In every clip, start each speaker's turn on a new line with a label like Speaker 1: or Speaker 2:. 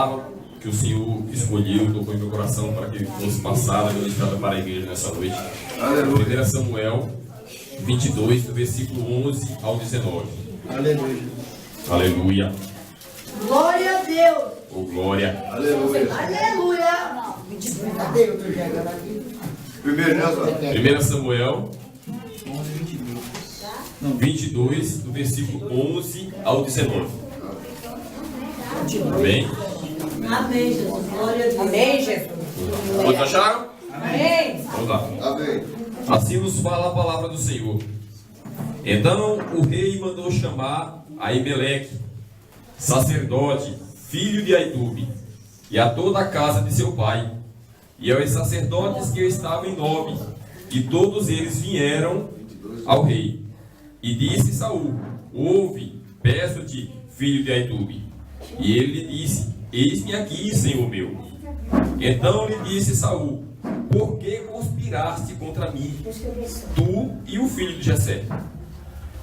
Speaker 1: palavra que o Senhor escolheu, tocou em meu coração para que fosse passada, ministrada para a igreja nessa noite. Aleluia. 1 Samuel 22, do versículo 11 ao 19.
Speaker 2: Aleluia.
Speaker 1: Aleluia.
Speaker 3: Glória a Deus.
Speaker 1: Oh, glória.
Speaker 2: Aleluia.
Speaker 3: Aleluia.
Speaker 2: Cadê outro jogando aqui? Primeiro,
Speaker 1: 1 Samuel 22, do versículo 11 ao 19. Amém?
Speaker 3: Amém, Jesus. Glória a Deus.
Speaker 4: Amém, Jesus.
Speaker 1: Todos acharam?
Speaker 4: Amém.
Speaker 1: Vamos lá.
Speaker 2: Amém.
Speaker 1: Assim nos fala a palavra do Senhor. Então o rei mandou chamar Aimeleque, sacerdote, filho de Aitube, e a toda a casa de seu pai, e aos sacerdotes que estavam em Nob, e todos eles vieram ao rei. E disse Saul: ouve, peço-te, filho de Aitube. E ele lhe disse: eis-me aqui, senhor meu. Então lhe disse Saul: por que conspiraste contra mim, tu e o filho de Jessé?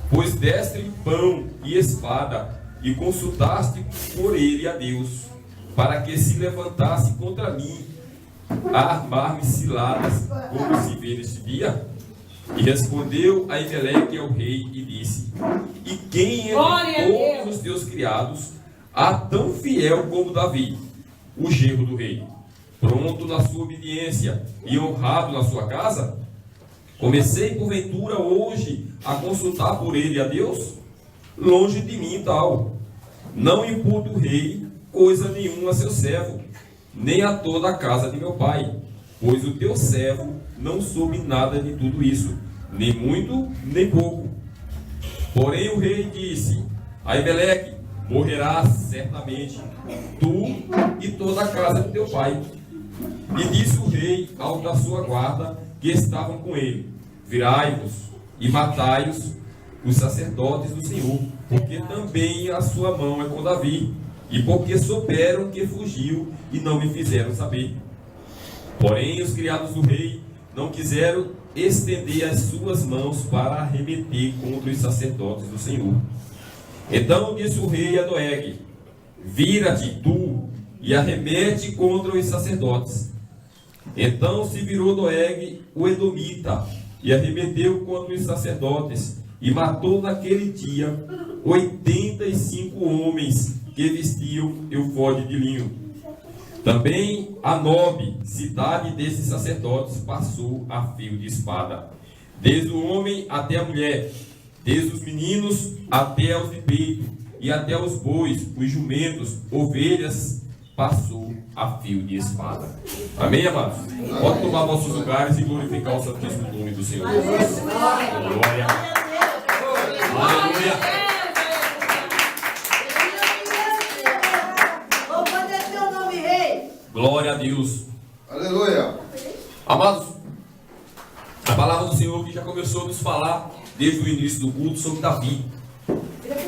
Speaker 1: Pois deste-lhe pão e espada, e consultaste por ele a Deus, para que se levantasse contra mim, a armar-me ciladas, como se vê neste dia? E respondeu Aimeleque ao rei e disse: e quem entre todos os teus criados há tão fiel como Davi, o genro do rei, pronto na sua obediência e honrado na sua casa? Comecei porventura hoje a consultar por ele a Deus? Longe de mim tal. Não imputo o rei coisa nenhuma a seu servo, nem a toda a casa de meu pai, pois o teu servo não soube nada de tudo isso, nem muito, nem pouco. Porém o rei disse: Aimeleque, morrerás certamente, tu e toda a casa de teu pai. E disse o rei ao da sua guarda que estavam com ele: virai-vos e matai-os, os sacerdotes do Senhor, porque também a sua mão é com Davi, e porque souberam que fugiu e não me fizeram saber. Porém os criados do rei não quiseram estender as suas mãos para arremeter contra os sacerdotes do Senhor. Então disse o rei a Doeg: vira-te tu e arremete contra os sacerdotes. Então se virou Doeg o edomita e arremeteu contra os sacerdotes, e matou naquele dia 85 homens que vestiam eufode de linho. Também a Nob, cidade desses sacerdotes, passou a fio de espada, desde o homem até a mulher, desde os meninos até os de peito, e até os bois, os jumentos, ovelhas, passou a fio de espada. Amém, amados? Pode tomar vossos lugares e glorificar o santíssimo nome do Senhor. Glória. Aleluia.
Speaker 3: Louvado é teu nome, rei.
Speaker 1: Glória a Deus.
Speaker 2: Aleluia.
Speaker 1: Amados, a palavra do Senhor que já começou a nos falar desde o início do culto sobre Davi.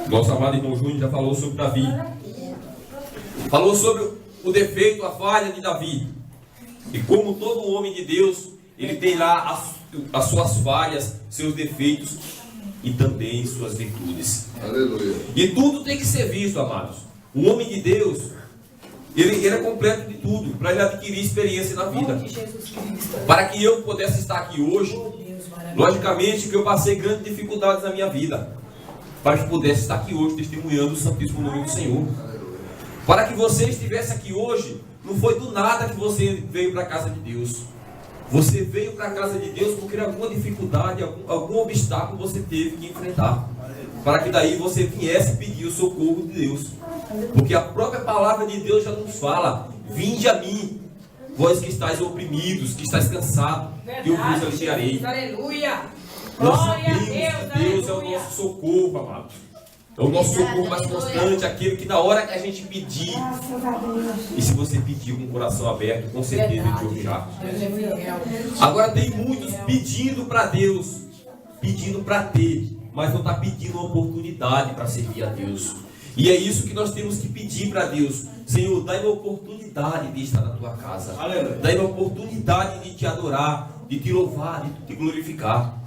Speaker 1: Nosso amado irmão Júnior já falou sobre Davi. Falou sobre o defeito, a falha de Davi. E como todo homem de Deus, ele tem lá as suas falhas, seus defeitos e também suas virtudes.
Speaker 2: Aleluia.
Speaker 1: E tudo tem que ser visto, amados. O homem de Deus, ele é completo de tudo, para ele adquirir experiência na vida. Para que eu pudesse estar aqui hoje, logicamente que eu passei grandes dificuldades na minha vida, para que pudesse estar aqui hoje testemunhando o santíssimo nome do Senhor. Para que você estivesse aqui hoje, não foi do nada que você veio para a casa de Deus. Você veio para a casa de Deus porque alguma dificuldade, algum obstáculo você teve que enfrentar. Para que daí você viesse pedir o socorro de Deus. Porque a própria palavra de Deus já nos fala: vinde a mim, vós que estáis oprimidos, que estáis cansados, que eu vos aliviarei.
Speaker 4: Aleluia.
Speaker 1: Nós
Speaker 4: Glória a
Speaker 1: sabemos que Deus é o
Speaker 4: aleluia.
Speaker 1: nosso socorro, amado. É o nosso socorro mais constante, aquele que na hora que a gente pedir, e se você pedir com o coração aberto, com certeza Ele te ouvirá. Agora tem muitos pedindo para Deus, pedindo para ter, mas não está pedindo uma oportunidade para servir a Deus. E é isso que nós temos que pedir para Deus: Senhor, dá-me a oportunidade de estar na tua casa, dá-me a oportunidade de te adorar, de te louvar, de te glorificar.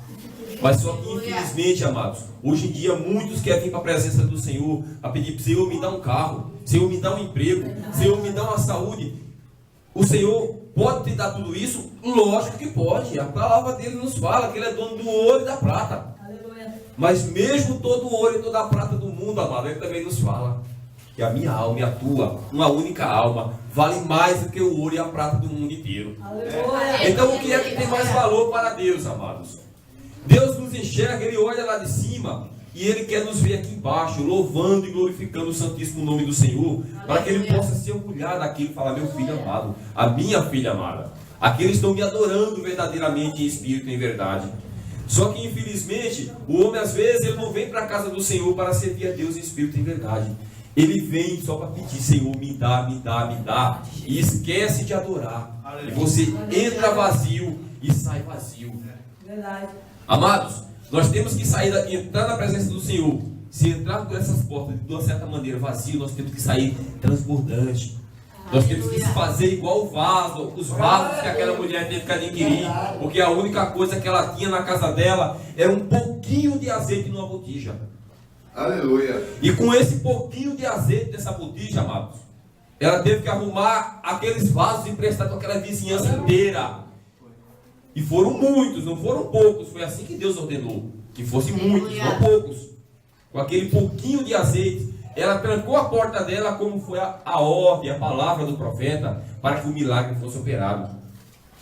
Speaker 1: Mas só que infelizmente, amados, hoje em dia muitos querem vir para a presença do Senhor a pedir: Senhor, me dá um carro, Senhor, me dá um emprego, Senhor, me dá uma saúde. O Senhor pode te dar tudo isso? Lógico que pode. A palavra dele nos fala que ele é dono do ouro e da prata. Mas mesmo todo o ouro e toda a prata do mundo, amado, ele também nos fala que a minha alma e a tua, uma única alma, vale mais do que o ouro e a prata do mundo inteiro. Então o que é que tem mais valor para Deus, amados? Deus nos enxerga, Ele olha lá de cima e Ele quer nos ver aqui embaixo, louvando e glorificando o santíssimo nome do Senhor, para que Ele possa se orgulhar daquilo e falar: meu filho amado, a minha filha amada. Aqui eles estão me adorando verdadeiramente em espírito e em verdade. Só que infelizmente o homem às vezes ele não vem para a casa do Senhor para servir a Deus em espírito e em verdade. Ele vem só para pedir: Senhor, me dá, me dá, me dá, e esquece de adorar. E você entra vazio e sai vazio.
Speaker 3: Verdade.
Speaker 1: Amados, nós temos que sair daqui, entrar na presença do Senhor. Se entrar por essas portas de uma certa maneira vazio, nós temos que sair transbordante. Nós temos que se fazer igual o vaso, os vasos que aquela mulher teve que adquirir, porque a única coisa que ela tinha na casa dela era um pouquinho de azeite numa botija.
Speaker 2: Aleluia.
Speaker 1: E com esse pouquinho de azeite dessa botija, amados, ela teve que arrumar aqueles vasos emprestados com aquela vizinhança inteira. E foram muitos, não foram poucos. Foi assim que Deus ordenou, que fossem muitos, não poucos. Com aquele pouquinho de azeite, ela trancou a porta dela, como foi a ordem, a palavra do profeta, para que o milagre fosse operado.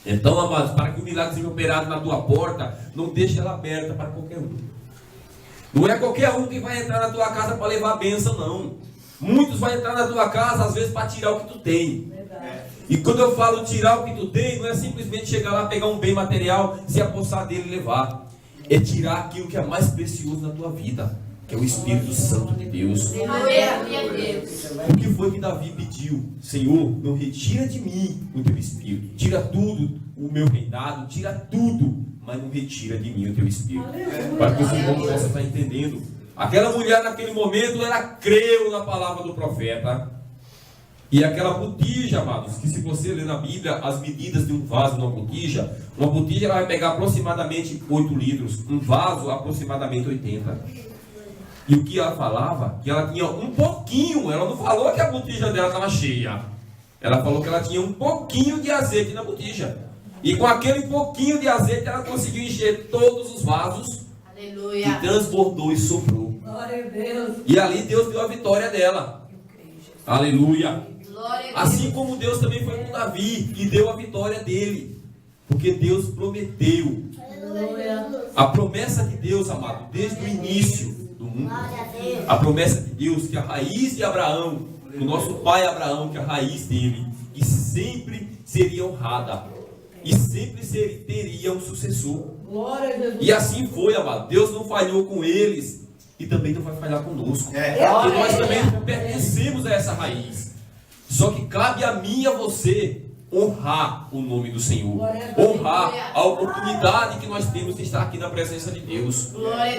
Speaker 1: Então, amados, para que o milagre seja operado na tua porta, não deixe ela aberta para qualquer um. Não é qualquer um que vai entrar na tua casa para levar a bênção, não. Muitos vão entrar na tua casa, às vezes, para tirar o que tu tem. E quando eu falo tirar o que tu tem, não é simplesmente chegar lá, pegar um bem material, se apossar dele e levar. É tirar aquilo que é mais precioso na tua vida, que é o Espírito Santo de Deus. O que foi que Davi pediu? Senhor, não retira de mim o teu Espírito. Tira tudo, o meu reinado, tira tudo, mas não retira de mim o teu Espírito. Para que os irmãos possam estar entendendo. Aquela mulher naquele momento, ela creu na palavra do profeta. E aquela botija, amados, que se você ler na Bíblia as medidas de um vaso numa botija ela vai pegar aproximadamente 8 litros, um vaso aproximadamente 80. E o que ela falava? Que ela tinha um pouquinho, ela não falou que a botija dela estava cheia. Ela falou que ela tinha um pouquinho de azeite na botija. E com aquele pouquinho de azeite ela conseguiu encher todos os vasos. Aleluia. E transbordou e soprou. Glória a Deus. E ali Deus deu a vitória dela. Aleluia. Assim como Deus também foi com Davi e deu a vitória dele. Porque Deus prometeu. Aleluia. A promessa de Deus, amado, desde o início do mundo. A promessa de Deus que a raiz de Abraão, o nosso pai Abraão, que a raiz dele, que sempre seria honrada. E sempre teria um sucessor. E assim foi, amado. Deus não falhou com eles e também não vai falhar conosco. E nós também pertencemos a essa raiz. Só que cabe a mim e a você honrar o nome do Senhor. Honrar a oportunidade que nós temos de estar aqui na presença de Deus.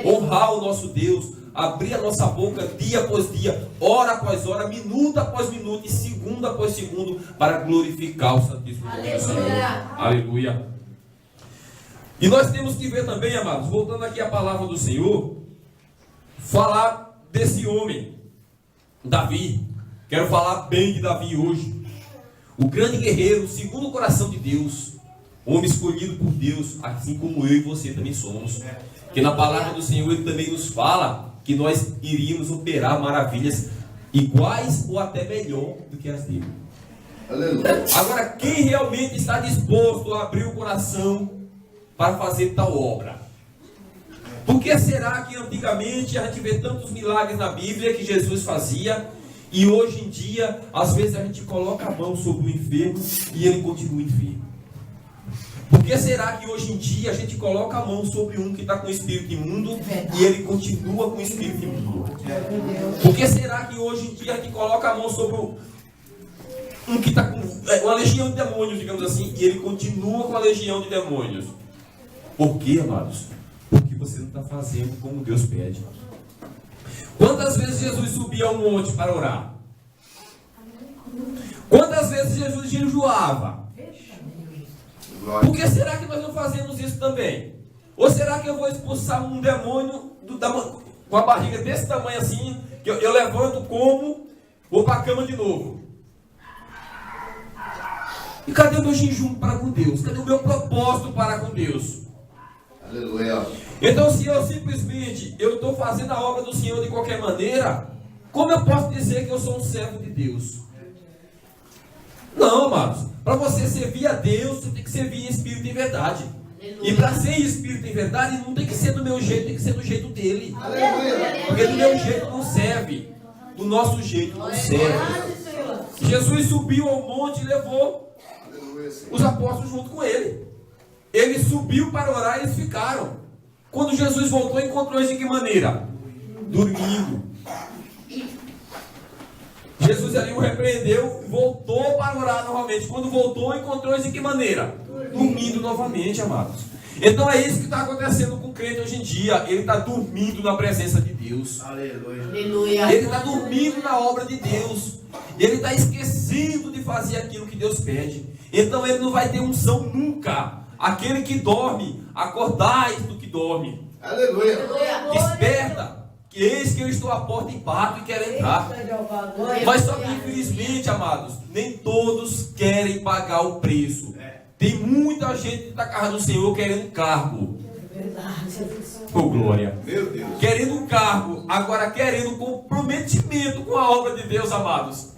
Speaker 1: Honrar o nosso Deus. Abrir a nossa boca dia após dia, hora após hora, minuto após minuto e segundo após segundo, para glorificar o Santíssimo nome do Senhor. Aleluia. E nós temos que ver também, amados, voltando aqui à palavra do Senhor, falar desse homem, Davi. Quero falar bem de Davi hoje. O grande guerreiro, segundo o coração de Deus, homem escolhido por Deus, assim como eu e você também somos. Que na palavra do Senhor Ele também nos fala que nós iríamos operar maravilhas iguais ou até melhor do que as dele. Aleluia. Agora, quem realmente está disposto a abrir o coração para fazer tal obra? Por que será que antigamente a gente vê tantos milagres na Bíblia que Jesus fazia e hoje em dia, às vezes a gente coloca a mão sobre o enfermo e ele continua enfermo? Por que será que hoje em dia a gente coloca a mão sobre um que está com espírito imundo e ele continua com espírito imundo? Por que será que hoje em dia a gente coloca a mão sobre um que está com uma legião de demônios, digamos assim, e ele continua com a legião de demônios? Por quê, amados? Porque você não está fazendo como Deus pede. Quantas vezes Jesus subia ao monte para orar? Quantas vezes Jesus jejuava? Por que será que nós não fazemos isso também? Ou será que eu vou expulsar um demônio com a barriga desse tamanho assim, que eu levanto, como, vou para a cama de novo? E cadê o meu jejum para com Deus? Cadê o meu propósito para com Deus?
Speaker 2: Aleluia.
Speaker 1: Então, se eu simplesmente estou fazendo a obra do Senhor de qualquer maneira, como eu posso dizer que eu sou um servo de Deus? Não, amados. Para você servir a Deus, você tem que servir em espírito e verdade. E para ser em espírito e verdade, não tem que ser do meu jeito, tem que ser do jeito dele.
Speaker 2: Aleluia.
Speaker 1: Porque do meu jeito não serve. Do nosso jeito não serve. Jesus subiu ao monte e levou os apóstolos junto com ele. Ele subiu para orar e eles ficaram. Quando Jesus voltou, encontrou eles de que maneira? Dormindo. Jesus ali o repreendeu, voltou para orar novamente. Quando voltou, encontrou eles de que maneira? Dormindo novamente, amados. Então é isso que está acontecendo com o crente hoje em dia. Ele está dormindo na presença de Deus.
Speaker 3: Aleluia.
Speaker 1: Ele está dormindo na obra de Deus. Ele está esquecendo de fazer aquilo que Deus pede. Então ele não vai ter unção nunca. Aquele que dorme, acordais do que dorme.
Speaker 2: Aleluia.
Speaker 1: Desperta, que eis que eu estou à porta e bato e quero entrar. Mas só que infelizmente, amados, nem todos querem pagar o preço. Tem muita gente da casa do Senhor querendo um cargo. Oh, glória.
Speaker 2: Meu Deus.
Speaker 1: Querendo um cargo, agora querendo comprometimento com a obra de Deus, amados.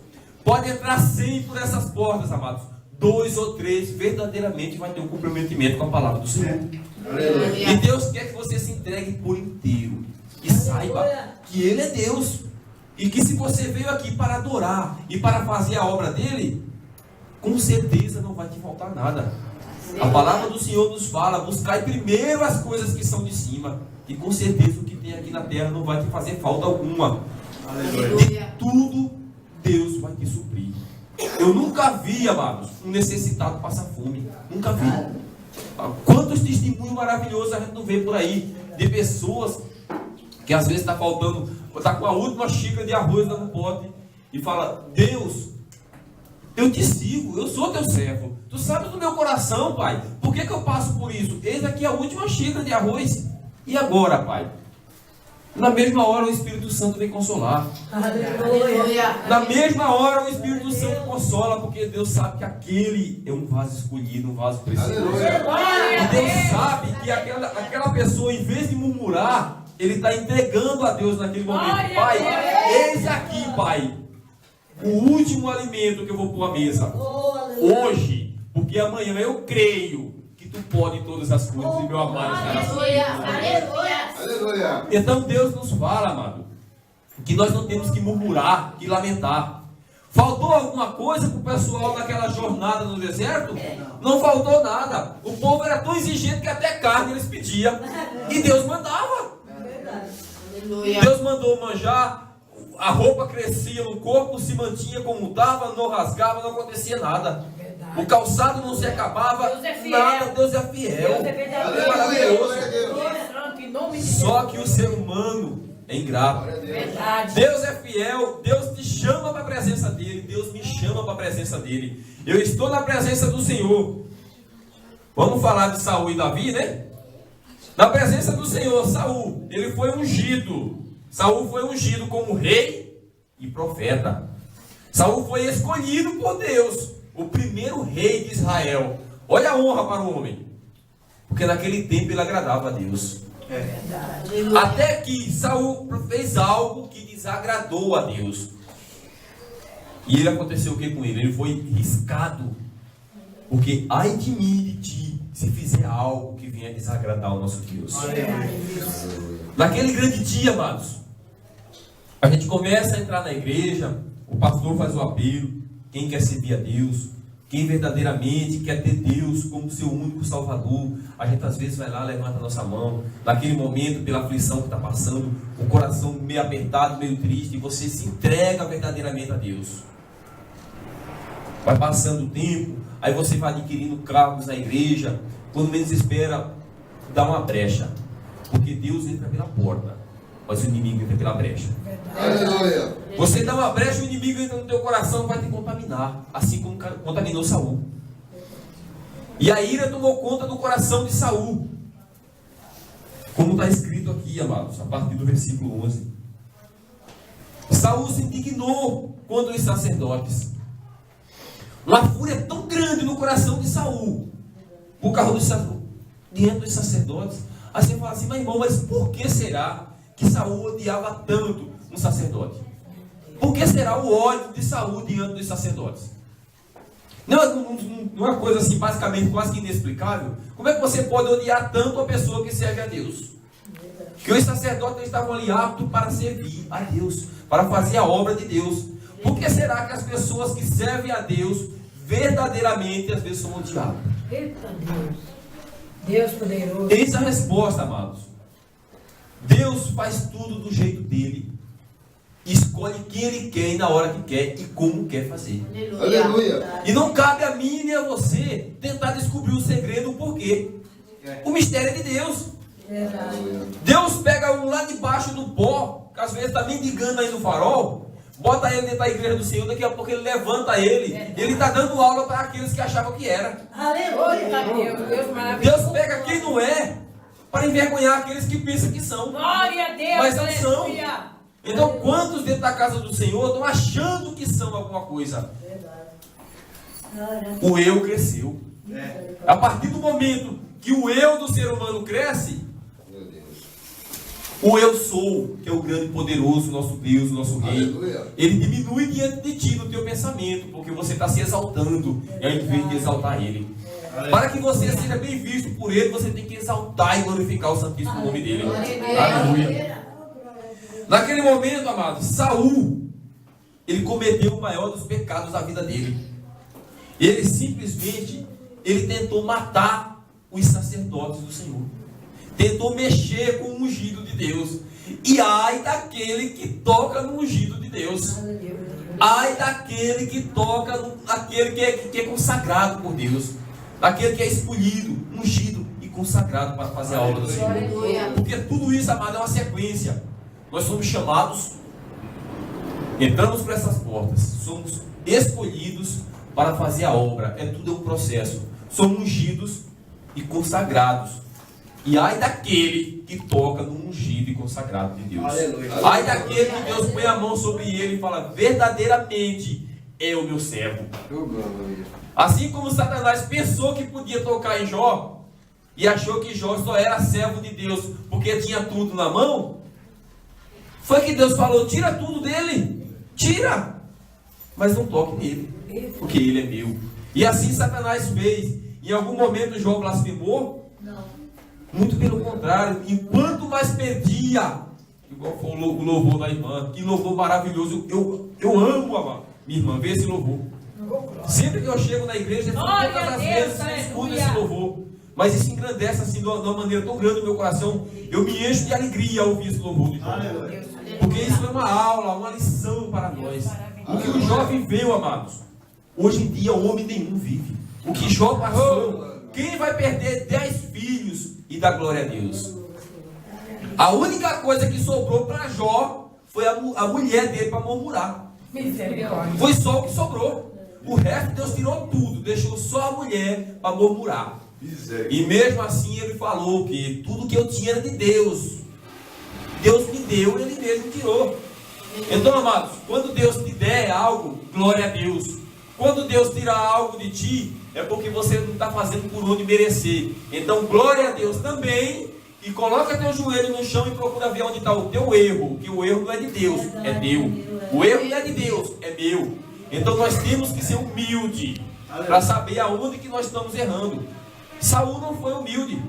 Speaker 1: Pode entrar 100 por essas portas, amados. 2 ou 3 verdadeiramente vai ter um comprometimento com a palavra do Senhor.
Speaker 2: Aleluia.
Speaker 1: E Deus quer que você se entregue por inteiro. E saiba que Ele é Deus. E que se você veio aqui para adorar e para fazer a obra dEle, com certeza não vai te faltar nada. A palavra do Senhor nos fala: buscai primeiro as coisas que são de cima. E com certeza o que tem aqui na terra não vai te fazer falta alguma. De tudo Deus vai te suprir. Eu nunca vi, amados, um necessitado passar fome. Nunca vi. Quantos testemunhos maravilhosos a gente não vê por aí, de pessoas que às vezes está faltando, está com a última xícara de arroz lá no pote e fala: Deus, eu te sigo, eu sou teu servo, tu sabes do meu coração, Pai, por que eu passo por isso? Eis aqui a última xícara de arroz, e agora, Pai? Na mesma hora o Espírito Santo vem consolar.
Speaker 3: Aleluia.
Speaker 1: Na mesma hora o Espírito Santo consola, porque Deus sabe que aquele é um vaso escolhido, um vaso precioso.
Speaker 2: Aleluia.
Speaker 1: E Deus sabe que aquela pessoa, em vez de murmurar, ele está entregando a Deus naquele momento. Pai, eis aqui, Pai, o último alimento que eu vou pôr à mesa. Hoje, porque amanhã eu creio que tu pode todas as coisas, e meu amado estará comigo.
Speaker 2: Aleluia.
Speaker 1: Então Deus nos fala, amado, que nós não temos que murmurar, que lamentar. Faltou alguma coisa para o pessoal naquela jornada no deserto? Não faltou nada. O povo era tão exigente que até carne eles pediam. E Deus mandava. Deus mandou manjar, a roupa crescia no corpo, se mantinha como estava, não rasgava, não acontecia nada. O calçado não se acabava, nada. Deus é fiel. É maravilhoso. Só que o ser humano é ingrato. Deus é fiel. Deus te chama para a presença dele. Deus me chama para a presença dele. Eu estou na presença do Senhor. Vamos falar de Saul e Davi, né? Na presença do Senhor, Saul, ele foi ungido. Saul foi ungido como rei e profeta. Saul foi escolhido por Deus, o primeiro rei de Israel. Olha a honra para o homem, porque naquele tempo ele agradava a Deus. Até que Saul fez algo que desagradou a Deus. E ele aconteceu o que com ele? Ele foi riscado. Porque ai de mim, de ti, se fizer algo que venha desagradar o nosso Deus. Naquele grande dia, amados, a gente começa a entrar na igreja, o pastor faz o apelo. Quem quer servir a Deus, quem verdadeiramente quer ter Deus como seu único Salvador, a gente às vezes vai lá, levanta a nossa mão, naquele momento, pela aflição que está passando, o coração meio apertado, meio triste, e você se entrega verdadeiramente a Deus. Vai passando o tempo, aí você vai adquirindo cargos na igreja, quando menos espera, dá uma brecha, porque Deus entra pela porta, mas o inimigo entra pela brecha.
Speaker 2: Aleluia.
Speaker 1: Você dá uma brecha, o inimigo entra no teu coração, vai te contaminar, assim como contaminou Saul. E a ira tomou conta do coração de Saul. Como está escrito aqui, amados, a partir do versículo 11. Saul se indignou contra os sacerdotes. Uma fúria tão grande no coração de Saul, por causa diante dos sacerdotes. Aí você fala assim, mas irmão, mas por que será que Saul odiava tanto um sacerdote? Por que será o ódio de Saul diante dos sacerdotes? Não é uma coisa assim, basicamente, quase que inexplicável. Como é que você pode odiar tanto a pessoa que serve a Deus? Que os sacerdotes estavam ali aptos para servir a Deus, para fazer a obra de Deus. Por que será que as pessoas que servem a Deus verdadeiramente às vezes são odiadas?
Speaker 4: Eita Deus! Deus poderoso!
Speaker 1: Eis a resposta, amados. Deus faz tudo do jeito dele. Escolhe quem ele quer e na hora que quer e como quer fazer.
Speaker 2: Aleluia.
Speaker 1: E não cabe a mim nem a você tentar descobrir o segredo, o porquê. O mistério é de Deus.
Speaker 4: Verdade.
Speaker 1: Deus pega um lá de baixo do pó, que às vezes está mendigando aí no farol, bota ele dentro da igreja do Senhor, daqui a pouco ele levanta ele. Ele está dando aula para aqueles que achavam que era.
Speaker 4: Aleluia! Deus maravilhoso!
Speaker 1: Deus pega quem não é, para envergonhar aqueles que pensam que são.
Speaker 4: Glória a Deus!
Speaker 1: Mas não são.
Speaker 4: Aleluia!
Speaker 1: Então, quantos dentro da casa do Senhor estão achando que são alguma coisa?
Speaker 4: Verdade.
Speaker 1: O eu cresceu. A partir do momento que o eu do ser humano cresce,
Speaker 2: Meu Deus.
Speaker 1: o eu sou, que é o grande poderoso, nosso Deus, nosso Rei,
Speaker 2: Aleluia.
Speaker 1: ele diminui diante de ti no teu pensamento, porque você está se exaltando, ao invés de exaltar ele. Para que você seja bem visto por ele, você tem que exaltar e glorificar o santíssimo nome dele. Aleluia. Naquele momento, amados, Saul, ele cometeu o maior dos pecados da vida dele. Ele simplesmente, ele tentou matar os sacerdotes do Senhor. Tentou mexer com o ungido de Deus. E ai daquele que toca no ungido de Deus. Ai daquele que toca naquele que é consagrado por Deus. Daquele que é escolhido, ungido e consagrado para fazer a obra do Senhor. Porque tudo isso, amado, é uma sequência. Nós somos chamados, entramos por essas portas, somos escolhidos para fazer a obra. Tudo é um processo. Somos ungidos e consagrados. E ai daquele que toca no ungido e consagrado de Deus.
Speaker 2: Aleluia.
Speaker 1: Ai daquele que Deus põe a mão sobre ele e fala, verdadeiramente é o meu servo. Assim como Satanás pensou que podia tocar em Jó, e achou que Jó só era servo de Deus porque tinha tudo na mão, foi que Deus falou, tira tudo dele, tira, mas não toque nele, porque ele é meu. E assim Satanás fez. Em algum momento Jó blasfemou?
Speaker 4: Não.
Speaker 1: Muito pelo contrário, enquanto mais perdia, igual foi o louvor da irmã, que louvor maravilhoso, eu amo, amado. Minha irmã, vê esse louvor. Sempre que eu chego na igreja, todas as vezes eu escuto esse louvor. Mas isso engrandece assim de uma maneira tão grande no meu coração. Eu me encho de alegria ao ouvir esse louvor de Jó. Porque isso é uma aula, uma lição para nós. O que o Jó viveu, amados, hoje em dia homem nenhum vive. O que Jó passou, quem vai perder 10 filhos e dar glória a Deus? A única coisa que sobrou para Jó foi a mulher dele para murmurar.
Speaker 4: Misericórdia.
Speaker 1: Foi só o que sobrou. O resto Deus tirou tudo, deixou só a mulher para murmurar. E mesmo assim ele falou que tudo que eu tinha era de Deus. Deus me deu, ele mesmo tirou. Então, amados, quando Deus te der algo, glória a Deus. Quando Deus tirar algo de ti, é porque você não está fazendo por onde merecer. Então, glória a Deus também. E coloca teu joelho no chão e procura ver onde está o teu erro. Que o erro não é de Deus, é teu. O erro não é de Deus, é meu. Então nós temos que ser humildes para saber aonde que nós estamos errando. Saul não foi humilde.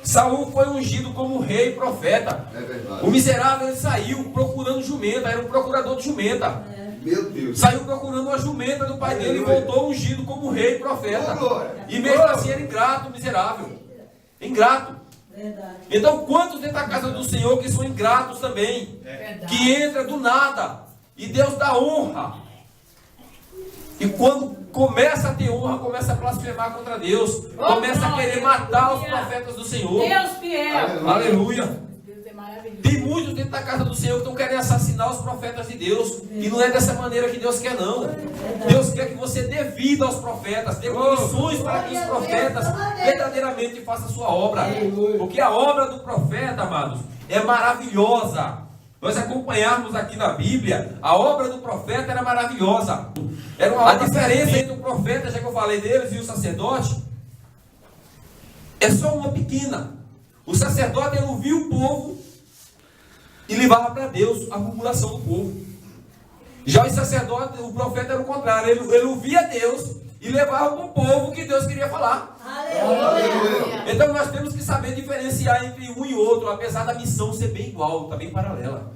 Speaker 1: Saul foi ungido como rei e profeta.
Speaker 2: É verdade.
Speaker 1: O miserável ele saiu procurando jumenta, era um procurador de jumenta.
Speaker 2: Meu Deus.
Speaker 1: Saiu procurando uma jumenta do pai dele e voltou ungido como rei e profeta.
Speaker 2: Oh, glória.
Speaker 1: E mesmo assim era ingrato, miserável. Ingrato.
Speaker 4: Verdade.
Speaker 1: Então quantos dentro da casa do Senhor que são ingratos também?
Speaker 4: Verdade.
Speaker 1: Que entra do nada e Deus dá honra. E quando começa a ter honra, começa a blasfemar contra Deus, começa a querer matar os profetas do Senhor.
Speaker 4: Deus fiel.
Speaker 1: Aleluia.
Speaker 4: Deus é maravilhoso.
Speaker 1: Tem muitos dentro da casa do Senhor que estão querendo assassinar os profetas de Deus. E não é dessa maneira que Deus quer, não. Deus quer que você dê vida aos profetas, dê condições para que os profetas verdadeiramente façam a sua obra. Porque a obra do profeta, amados, é maravilhosa. Nós acompanharmos aqui na Bíblia, a obra do profeta era maravilhosa. A diferença entre o profeta, já que eu falei deles, e o sacerdote, é só uma pequena. O sacerdote, ele ouvia o povo e levava para Deus a murmuração do povo. Já o sacerdote, o profeta era o contrário. Ele ouvia Deus e levava para o povo o que Deus queria falar.
Speaker 3: Aleluia.
Speaker 1: Então nós temos que saber diferenciar entre um e outro, apesar da missão ser bem igual, está bem paralela.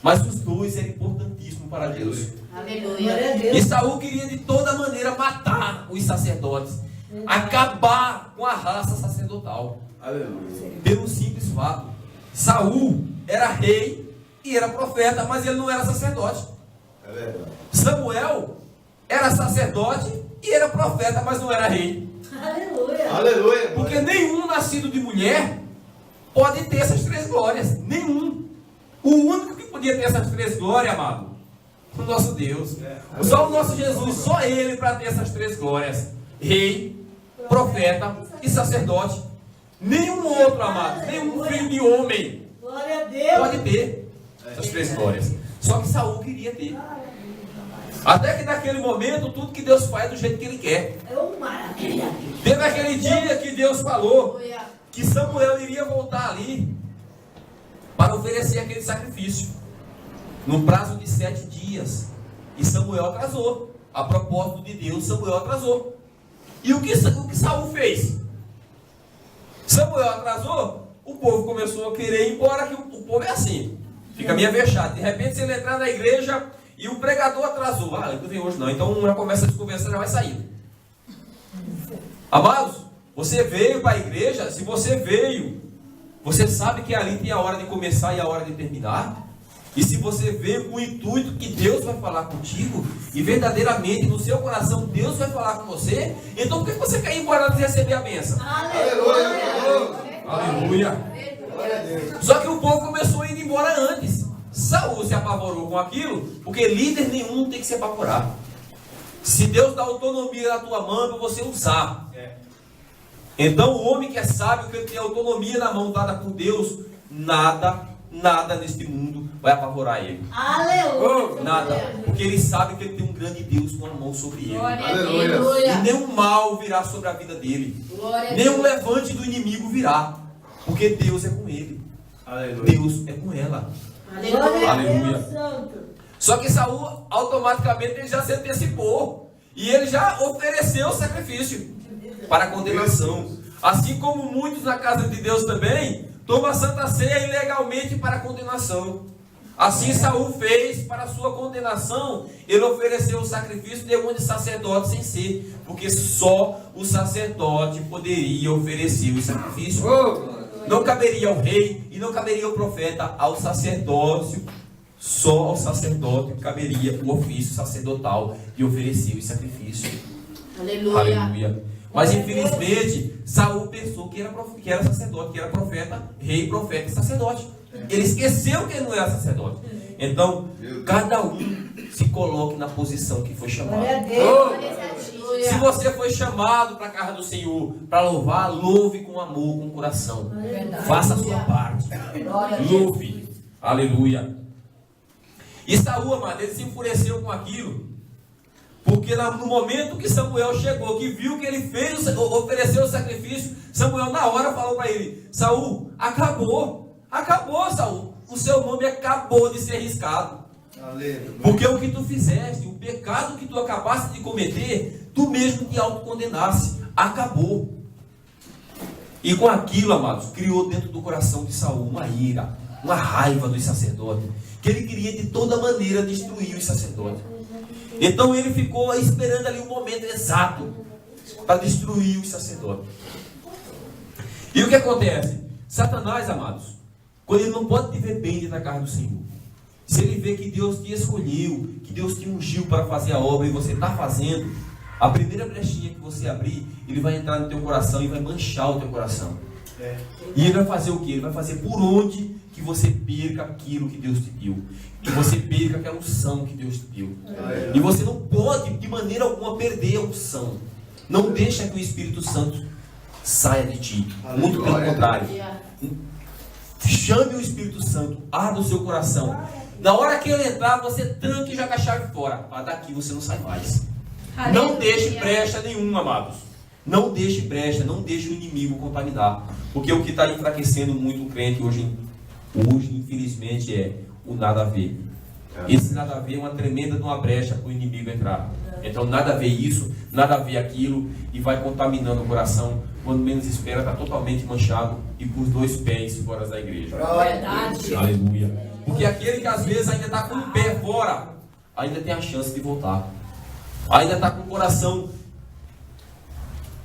Speaker 1: Mas os dois eram importantíssimos para Deus.
Speaker 3: Aleluia.
Speaker 1: E Saul queria de toda maneira matar os sacerdotes, acabar com a raça sacerdotal.
Speaker 2: Aleluia.
Speaker 1: Pelo simples fato, Saul era rei e era profeta, mas ele não era sacerdote.
Speaker 2: É verdade.
Speaker 1: Samuel era sacerdote e era profeta, mas não era rei.
Speaker 3: Aleluia.
Speaker 2: Aleluia.
Speaker 1: Porque nenhum nascido de mulher pode ter essas três glórias. Nenhum. O único que podia ter essas três glórias, amado, o nosso Deus. Só o nosso Jesus, só Ele para ter essas três glórias: rei, profeta e sacerdote. Nenhum outro, amado, nenhum filho de homem
Speaker 3: Glória a Deus.
Speaker 1: pode ter essas três glórias. Só que Saul queria ter. Até que naquele momento, tudo que Deus faz é do jeito que Ele quer.
Speaker 3: É uma maravilha.
Speaker 1: Teve aquele dia que Deus falou
Speaker 3: Aleluia.
Speaker 1: que Samuel iria voltar ali para oferecer aquele sacrifício no prazo de 7 dias. E Samuel atrasou. A propósito de Deus, Samuel atrasou. E o que Saul fez? Samuel atrasou, o povo começou a querer ir embora, que o povo é assim, fica meio avexado. De repente, se ele entrar na igreja e o pregador atrasou, ele não vem hoje não, então já começa a desconversar, já vai sair. Amados, você veio para a igreja, se você veio, você sabe que ali tem a hora de começar e a hora de terminar. E se você veio com o intuito que Deus vai falar contigo, e verdadeiramente no seu coração Deus vai falar com você, então por que você quer ir embora antes de receber a bênção?
Speaker 3: Aleluia.
Speaker 1: Aleluia! Só que o povo começou a ir embora antes. Saul se apavorou com aquilo, porque líder nenhum tem que se apavorar. Se Deus dá autonomia na tua mão, é para você usar. Então o homem que é sábio, que ele tem autonomia na mão dada por Deus, nada neste mundo vai apavorar ele.
Speaker 3: Aleluia.
Speaker 1: Nada. Porque ele sabe que ele tem um grande Deus com a mão sobre ele.
Speaker 2: Aleluia.
Speaker 1: E nenhum mal virá sobre a vida dele.
Speaker 3: Glória a
Speaker 1: Nenhum
Speaker 3: Deus.
Speaker 1: levante do inimigo virá. Porque Deus é com ele.
Speaker 2: Aleluia.
Speaker 1: Deus é com ela.
Speaker 3: Aleluia.
Speaker 1: Aleluia. Só que Saul, automaticamente, ele já se antecipou. E ele já ofereceu o sacrifício para a condenação. Assim como muitos na casa de Deus também tomam a Santa Ceia ilegalmente para a condenação. Assim Saul fez para a sua condenação. Ele ofereceu o sacrifício de um sacerdote sem ser, porque só o sacerdote poderia oferecer o sacrifício. Não caberia ao rei e não caberia ao profeta, ao sacerdócio. Só ao sacerdote caberia o ofício sacerdotal de oferecer o sacrifício.
Speaker 3: Aleluia.
Speaker 1: Aleluia. Mas infelizmente Saul pensou que era sacerdote, que era profeta, rei, profeta e sacerdote. Ele esqueceu que ele não era sacerdote. Então, cada um se coloque na posição que foi chamado.
Speaker 3: Glória a Deus.
Speaker 1: Se você foi chamado para a casa do Senhor para louvar, louve com amor, com coração. Faça a sua parte. Louve. Aleluia. E Saul, amado, ele se enfureceu com aquilo. Porque no momento que Samuel chegou, que viu que ele ofereceu o sacrifício, Samuel na hora falou para ele: Saul, acabou, Saul, o seu nome acabou de ser riscado.
Speaker 2: Aleluia.
Speaker 1: Porque o que tu fizeste, o pecado que tu acabaste de cometer, tu mesmo te autocondenaste, acabou. E com aquilo, amados, criou dentro do coração de Saul uma ira, uma raiva dos sacerdotes, que ele queria de toda maneira destruir os sacerdotes. Então ele ficou esperando ali o momento exato para destruir os sacerdotes. E o que acontece? Satanás, amados, quando ele não pode te ver bem dentro da casa do Senhor, se ele vê que Deus te escolheu, que Deus te ungiu para fazer a obra e você está fazendo, a primeira brechinha que você abrir, ele vai entrar no teu coração e vai manchar o teu coração.
Speaker 5: E ele vai fazer o quê? Ele vai fazer por onde que você perca aquilo que Deus te deu. Que você perca aquela unção que Deus te deu. E você não pode, de maneira alguma, perder a unção. Não deixa que o Espírito Santo saia de ti. Muito pelo contrário. Chame o Espírito Santo, abra o seu coração. Na hora que ele entrar, você tranca e joga a chave fora. Mas daqui você não sai mais. Não deixe brecha nenhuma, amados. Não deixe brecha, não deixe o inimigo contaminar. Porque o que está enfraquecendo muito o crente hoje, infelizmente, é o nada a ver. Esse nada a ver é uma tremenda de uma brecha para o inimigo entrar. Então nada a ver isso, nada a ver aquilo, e vai contaminando o coração. Quando menos espera, está totalmente manchado e com os 2 pés fora da igreja.
Speaker 4: Verdade.
Speaker 5: Aleluia. Porque aquele que às vezes ainda está com o pé fora, ainda tem a chance de voltar. Ainda está com o coração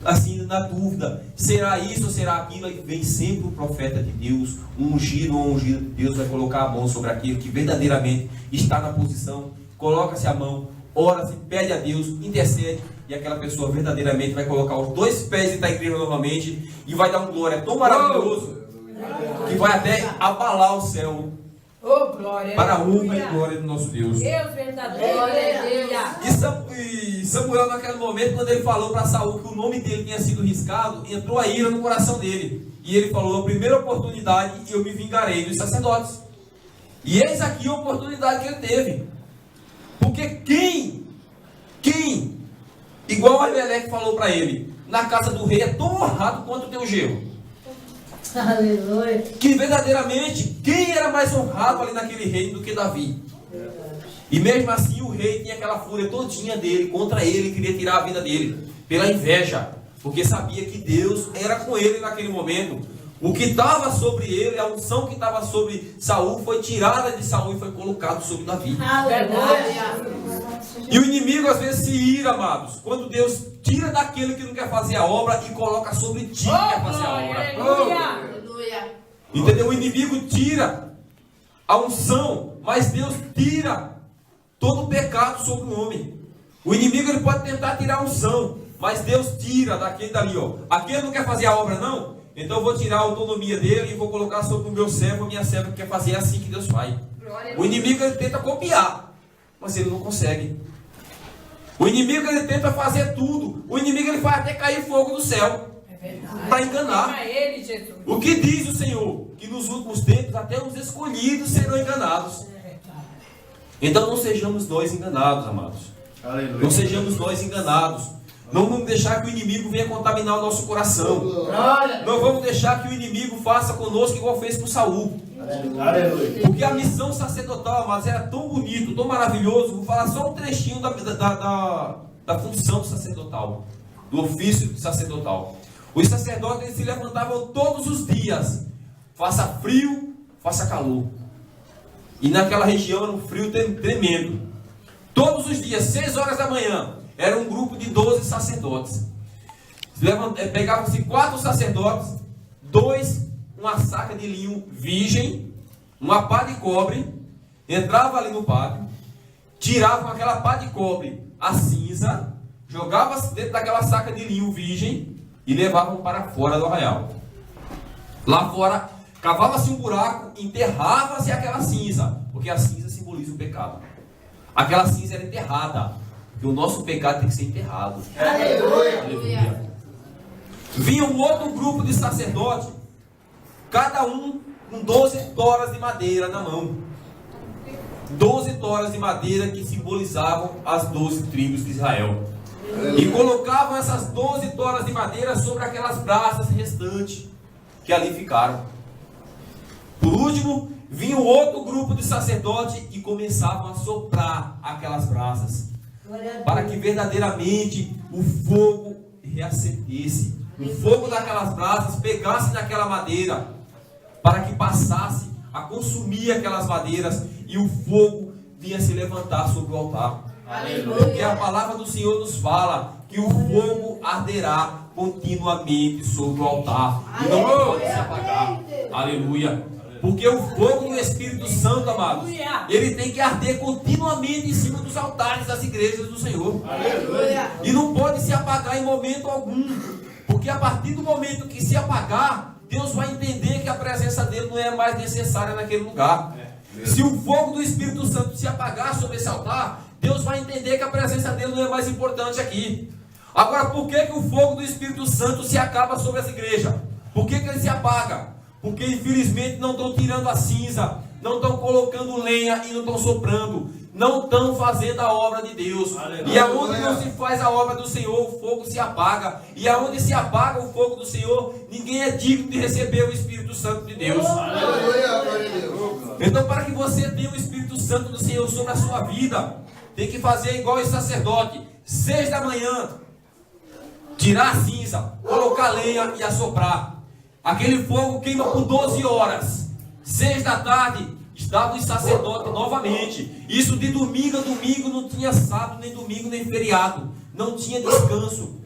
Speaker 5: assim na dúvida, será isso ou será aquilo? Aí vem sempre o profeta de Deus, um ungido ou ungido de Deus, vai colocar a mão sobre aquele que verdadeiramente está na posição, coloca-se a mão, ora-se, pede a Deus, intercede, e aquela pessoa verdadeiramente vai colocar os 2 pés da igreja novamente e vai dar um glória tão maravilhoso que vai até abalar o céu.
Speaker 4: Oh, glória.
Speaker 5: Para a honra e glória do nosso Deus.
Speaker 4: Deus verdadeiro.
Speaker 3: Glória a Deus.
Speaker 5: E Samuel, naquele momento, quando ele falou para Saul que o nome dele tinha sido riscado, entrou a ira no coração dele. E ele falou: a primeira oportunidade eu me vingarei dos sacerdotes. E eis aqui a oportunidade que ele teve. Porque quem, igual a Emelec falou para ele, na casa do rei é tão honrado quanto o teu genro.
Speaker 3: Aleluia.
Speaker 5: Que verdadeiramente, quem era mais honrado ali naquele reino do que Davi? E mesmo assim o rei tinha aquela fúria todinha dele contra ele, queria tirar a vida dele, pela inveja, porque sabia que Deus era com ele naquele momento. O que estava sobre ele, a unção que estava sobre Saul, foi tirada de Saul e foi colocado sobre Davi.
Speaker 3: Aleluia.
Speaker 5: E o inimigo às vezes se ira, amados, quando Deus tira daquele que não quer fazer a obra e coloca sobre ti que quer fazer a obra.
Speaker 3: Aleluia.
Speaker 5: Entendeu? O inimigo tira a unção, mas Deus tira todo o pecado sobre o homem. O inimigo ele pode tentar tirar a unção, mas Deus tira daquele dali, ó. Aquele não quer fazer a obra, não? Então eu vou tirar a autonomia dele e vou colocar sobre o meu servo, a minha serva que quer fazer, é assim que Deus faz. O inimigo ele tenta copiar, mas ele não consegue. O inimigo ele tenta fazer tudo. O inimigo ele faz até cair fogo do céu. Para enganar. O que diz o Senhor? Que nos últimos tempos até os escolhidos serão enganados. Então não sejamos nós enganados, amados.
Speaker 2: Aleluia.
Speaker 5: Não sejamos nós enganados. Não vamos deixar que o inimigo venha contaminar o nosso coração. Não vamos deixar que o inimigo faça conosco igual fez com Saul.
Speaker 2: Aleluia.
Speaker 5: Porque a missão sacerdotal, amados, era tão bonito, tão maravilhoso. Vou falar só um trechinho da função sacerdotal, do ofício sacerdotal. Os sacerdotes eles se levantavam todos os dias, faça frio, faça calor. E naquela região era um frio tremendo. Todos os dias, 6 horas da manhã, era um grupo de 12 sacerdotes. Pegavam-se 4 sacerdotes, 2, uma saca de linho virgem, uma pá de cobre, entrava ali no pátio, tiravam aquela pá de cobre, a cinza, jogava dentro daquela saca de linho virgem e levavam para fora do arraial. Lá fora, cavava-se um buraco, enterrava-se aquela cinza, porque a cinza simboliza o pecado. Aquela cinza era enterrada, porque o nosso pecado tem que ser enterrado.
Speaker 3: Aleluia.
Speaker 5: Vinha um outro grupo de sacerdotes, cada um com 12 toras de madeira na mão. 12 toras de madeira que simbolizavam as 12 tribos de Israel. E colocavam essas 12 toras de madeira sobre aquelas brasas restantes que ali ficaram. Por último, vinha um outro grupo de sacerdotes e começavam a soprar aquelas brasas, para que verdadeiramente o fogo reacendesse. O fogo daquelas brasas pegasse naquela madeira, para que passasse a consumir aquelas madeiras e o fogo vinha se levantar sobre o altar.
Speaker 3: Aleluia.
Speaker 5: Porque a palavra do Senhor nos fala que o fogo arderá continuamente sobre o altar e não pode se apagar. Aleluia. Porque o fogo do Espírito Santo, amados, ele tem que arder continuamente em cima dos altares das igrejas do Senhor.
Speaker 3: Aleluia.
Speaker 5: E não pode se apagar em momento algum. Porque a partir do momento que se apagar, Deus vai entender que a presença dele não é mais necessária naquele lugar. Se o fogo do Espírito Santo se apagar sobre esse altar, Deus vai entender que a presença dele não é mais importante aqui. Agora, por que o fogo do Espírito Santo se acaba sobre essa igreja? Por que ele se apaga? Porque infelizmente não estão tirando a cinza, não estão colocando lenha e não estão soprando, não estão fazendo a obra de Deus.
Speaker 2: Aleluia.
Speaker 5: E aonde não se faz a obra do Senhor, o fogo se apaga. E aonde se apaga o fogo do Senhor, ninguém é digno de receber o Espírito Santo de Deus.
Speaker 2: Aleluia, glória a Deus.
Speaker 5: Então, para que você tenha o Espírito Santo do Senhor sobre a sua vida, tem que fazer igual esse sacerdote, 6 da manhã, tirar a cinza, colocar lenha e assoprar. Aquele fogo queima por 12 horas. 6 da tarde, estava os sacerdotes novamente. Isso de domingo a domingo, não tinha sábado, nem domingo, nem feriado. Não tinha descanso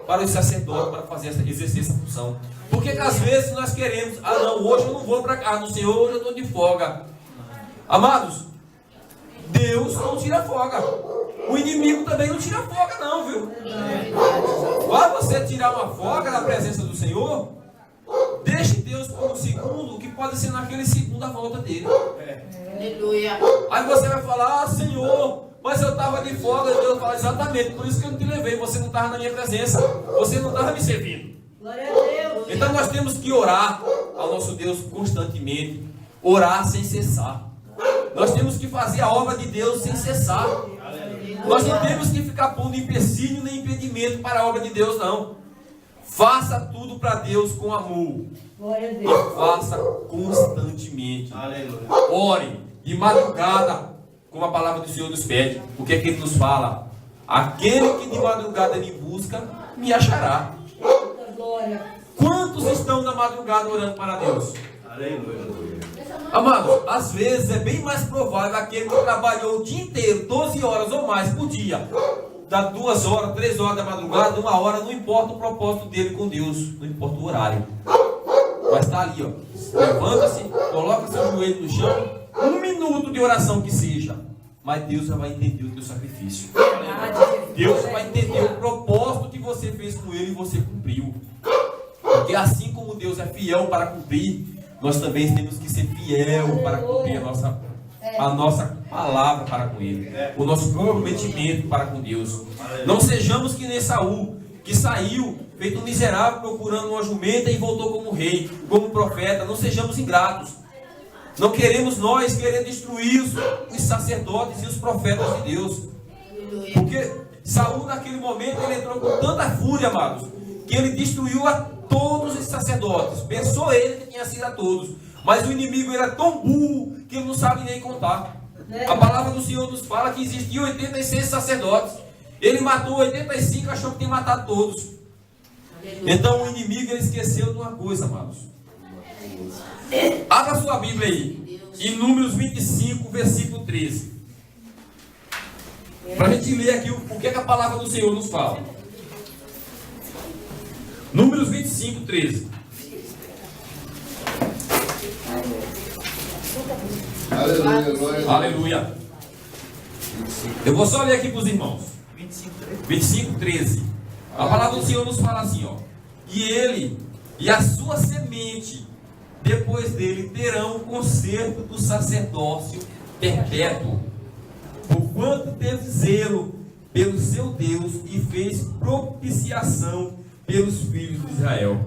Speaker 5: para os sacerdotes, para exercer essa função. Porque que às vezes nós queremos, não, hoje eu não vou para casa do Senhor, hoje eu estou de folga. Amados, Deus não tira folga. O inimigo também não tira folga não, viu? Para você tirar uma folga na presença do Senhor, deixe Deus por um segundo, que pode ser naquele segundo a volta dele.
Speaker 3: Aleluia.
Speaker 5: Aí você vai falar, Senhor, mas eu estava de folga. Deus fala, exatamente, por isso que eu não te levei, você não estava na minha presença, você não estava me servindo.
Speaker 4: Glória a Deus.
Speaker 5: Então nós temos que orar ao nosso Deus constantemente, orar sem cessar. Nós temos que fazer a obra de Deus sem cessar. Nós não temos que ficar pondo empecilho nem impedimento para a obra de Deus, não. Faça tudo para Deus com amor.
Speaker 4: Glória a
Speaker 5: E
Speaker 4: Deus.
Speaker 5: faça constantemente.
Speaker 2: Aleluia.
Speaker 5: Ore de madrugada, como a palavra do Senhor nos pede. O que é que ele nos fala? Aquele que de madrugada me busca, me achará.
Speaker 4: Glória.
Speaker 5: Quantos estão na madrugada orando para Deus?
Speaker 2: Aleluia.
Speaker 5: Amados, às vezes é bem mais provável aquele que trabalhou o dia inteiro, 12 horas ou mais por dia, dá 2 horas, 3 horas da madrugada, 1 hora, não importa o propósito dele com Deus, não importa o horário. Mas está ali, ó, levanta-se, coloca seu joelho no chão, 1 minuto de oração que seja, mas Deus já vai entender o teu sacrifício. Deus vai entender o propósito que você fez com ele e você cumpriu. Porque assim como Deus é fiel para cumprir, nós também temos que ser fiel para cumprir a nossa palavra para com ele, o nosso comprometimento para com Deus. Não sejamos que nem Saul, que saiu feito um miserável procurando uma jumenta e voltou como rei, como profeta. Não sejamos ingratos. Não queremos nós querer destruir os sacerdotes e os profetas de Deus. Porque Saul naquele momento ele entrou com tanta fúria, amados, que ele destruiu a todos os sacerdotes. Pensou ele que tinha sido a todos. Mas o inimigo era tão burro que ele não sabe nem contar. A palavra do Senhor nos fala que existiam 86 sacerdotes. Ele matou 85, achou que tinha matado todos. Então o inimigo ele esqueceu de uma coisa, amados. Abra sua Bíblia aí, em Números 25, versículo 13. Para a gente ler aqui o que a palavra do Senhor nos fala. Números 25, 13.
Speaker 2: Aleluia, glória a Deus.
Speaker 5: Aleluia. Eu vou só ler aqui para os irmãos. 25, 13. A palavra do Senhor nos fala assim, ó. E ele e a sua semente, depois dele, terão o conserto do sacerdócio perpétuo. Porquanto teve zelo pelo seu Deus e fez propiciação pelos filhos de Israel.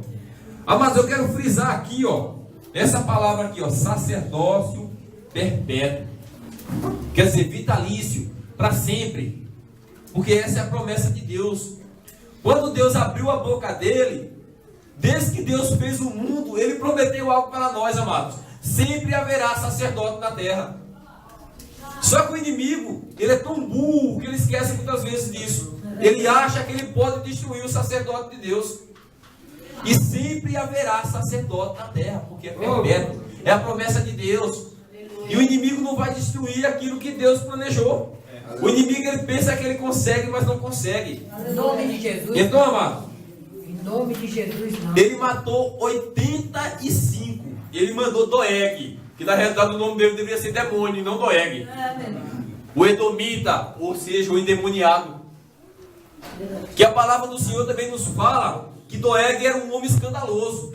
Speaker 5: Mas eu quero frisar aqui, ó, essa palavra aqui, ó, sacerdócio perpétuo. Quer dizer, vitalício, para sempre. Porque essa é a promessa de Deus. Quando Deus abriu a boca dele, desde que Deus fez o mundo, ele prometeu algo para nós, amados. Sempre haverá sacerdote na terra. Só que o inimigo, ele é tão burro que ele esquece muitas vezes disso. Ele acha que ele pode destruir o sacerdote de Deus. E sempre haverá sacerdote na terra, porque é perpétuo. É a promessa de Deus. E o inimigo não vai destruir aquilo que Deus planejou. O inimigo ele pensa que ele consegue, mas não consegue.
Speaker 4: Em nome de Jesus.
Speaker 5: Então, amado,
Speaker 4: Em nome de Jesus, não.
Speaker 5: ele matou 85. Ele mandou Doeg, que na realidade o nome dele deveria ser demônio, e não Doeg. O edomita, ou seja, o endemoniado. Que a palavra do Senhor também nos fala que Doeg era um homem escandaloso.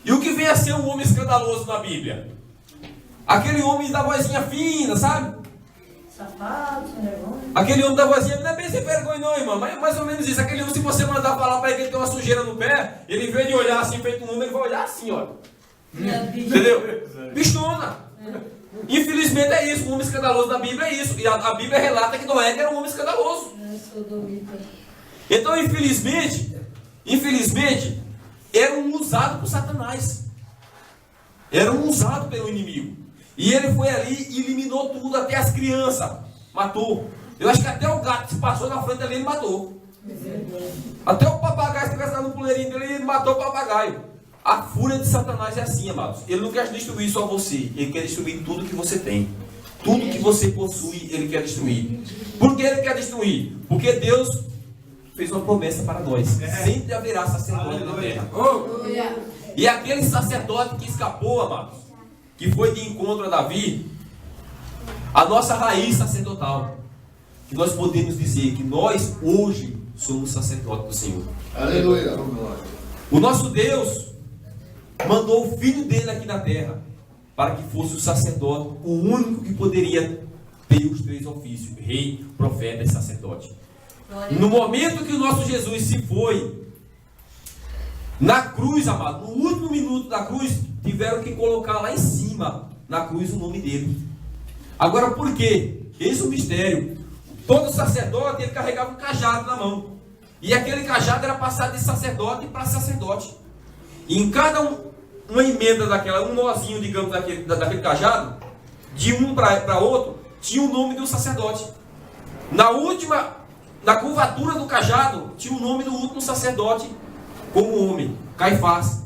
Speaker 5: E o que vem a ser um homem escandaloso na Bíblia? Aquele homem da vozinha fina, sabe?
Speaker 4: Safado, sem vergonha.
Speaker 5: Aquele homem da vozinha, não é bem sem vergonha não, irmão, mas mais ou menos isso. Aquele homem, se você mandar falar para ele que ele tem uma sujeira no pé, ele em vez de olhar assim, feito um homem, ele vai olhar assim, ó. Entendeu? Bichona. Infelizmente é isso, o homem escandaloso da Bíblia é isso. E a Bíblia relata que Noé era um homem escandaloso. Então, infelizmente, era um usado por Satanás. Era um usado pelo inimigo. E ele foi ali e eliminou tudo, até as crianças. Matou. Eu acho que até o gato que se passou na frente ali, ele matou. Até o papagaio, se tivesse no puleirinho dele, ele matou o papagaio. A fúria de Satanás é assim, amados. Ele não quer destruir só você. Ele quer destruir tudo que você tem. Tudo que você possui, ele quer destruir. Por que ele quer destruir? Porque Deus fez uma promessa para nós. Sempre haverá sacerdote na terra.
Speaker 3: Aleluia.
Speaker 5: E aquele sacerdote que escapou, amados, que foi de encontro a Davi, a nossa raiz sacerdotal, que nós podemos dizer que nós hoje somos sacerdotes do Senhor.
Speaker 2: Aleluia.
Speaker 5: O nosso Deus mandou o Filho dele aqui na terra para que fosse o sacerdote, o único que poderia ter os três ofícios: rei, profeta e sacerdote. No momento que o nosso Jesus se foi na cruz, amado, no último minuto da cruz, tiveram que colocar lá em cima na cruz o nome dele. Agora, por quê? Eis o mistério. Todo sacerdote, ele carregava um cajado na mão, e aquele cajado era passado de sacerdote para sacerdote. E em cada uma emenda daquela, um nozinho, digamos, daquele cajado, de um para outro, tinha o nome do sacerdote. Na curvatura do cajado, tinha o nome do último sacerdote como homem, Caifás.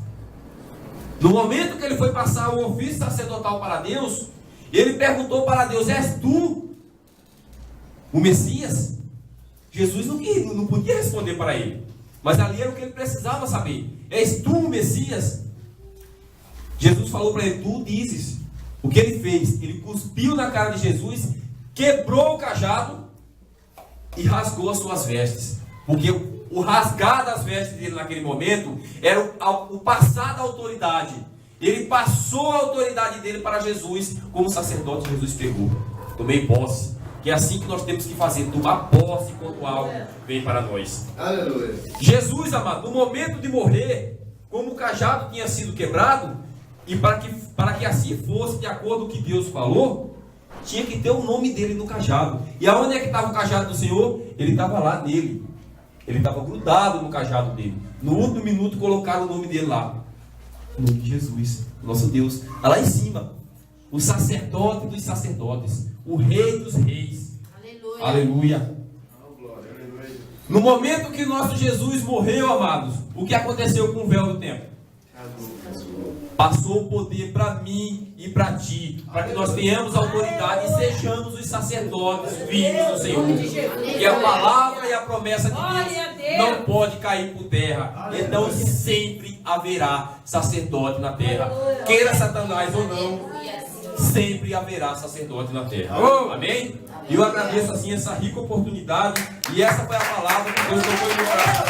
Speaker 5: No momento que ele foi passar o ofício sacerdotal para Deus, ele perguntou para Deus: és tu o Messias? Jesus não podia responder para ele, mas ali era o que ele precisava saber: és tu o Messias? Jesus falou para ele: tu dizes. O que ele fez? Ele cuspiu na cara de Jesus, quebrou o cajado e rasgou as suas vestes. Porque o rasgar das vestes dele naquele momento era o passar da autoridade. Ele passou a autoridade dele para Jesus. Como sacerdote, Jesus pegou. Tomei posse. Que é assim que nós temos que fazer: tomar posse quando algo vem para nós.
Speaker 2: Aleluia.
Speaker 5: Jesus, amado, no momento de morrer, como o cajado tinha sido quebrado, e para que assim fosse de acordo com o que Deus falou, tinha que ter o nome dele no cajado. E aonde é que estava o cajado do Senhor? Ele estava lá nele. Ele estava grudado no cajado dele. No último minuto colocaram o nome dele lá. O nome de Jesus, nosso Deus. Está lá em cima. O sacerdote dos sacerdotes. O rei dos reis.
Speaker 3: Aleluia.
Speaker 5: Aleluia. No momento que nosso Jesus morreu, amados, o que aconteceu com o véu do templo? Passou o poder para mim e para ti, para que nós tenhamos autoridade e sejamos os sacerdotes vivos do Senhor. E a palavra e a promessa de Deus não pode cair por terra. Então sempre haverá sacerdote na terra. Queira Satanás ou não, sempre haverá sacerdote na terra. Amém? E eu agradeço assim essa rica oportunidade. E essa foi a palavra que Deus colocou em meu coração.